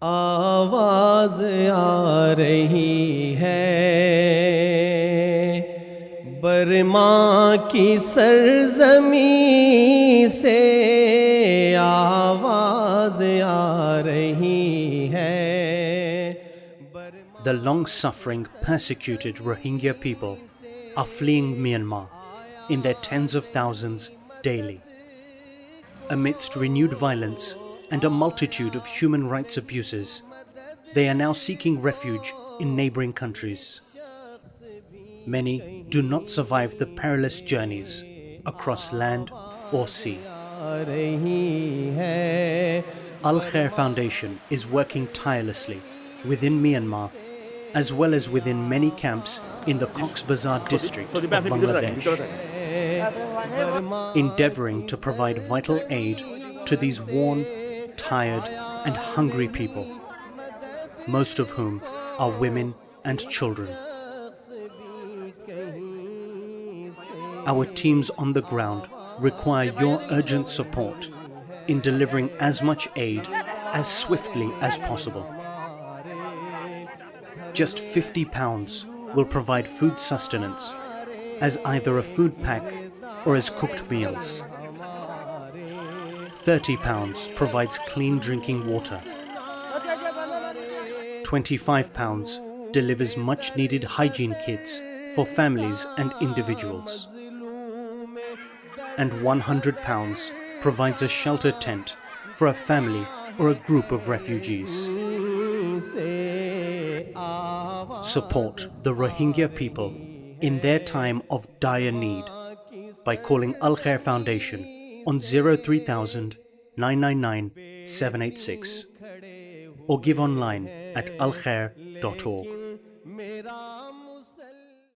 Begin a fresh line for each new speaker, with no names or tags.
आवाज आ रही है बर्मा की सरजमी से, आवाज आ रही है।
The long-suffering, persecuted Rohingya people are fleeing Myanmar in their tens of thousands daily. Amidst renewed violence and a multitude of human rights abuses, they are now seeking refuge in neighboring countries. Many do not survive the perilous journeys across land or sea. Al Khair Foundation is working tirelessly within Myanmar as well as within many camps in the Cox's Bazar district of Bangladesh, endeavoring to provide vital aid to these worn, tired and hungry people, most of whom are women and children. Our teams on the ground require your urgent support in delivering as much aid as swiftly as possible. Just £50 will provide food sustenance as either a food pack or as cooked meals. £30 provides clean drinking water. £25 delivers much needed hygiene kits for families and individuals. And £100 provides a shelter tent for a family or a group of refugees. Support the Rohingya people in their time of dire need by calling Al Khair Foundation on 03000 999 786 or give online at alkhair.org.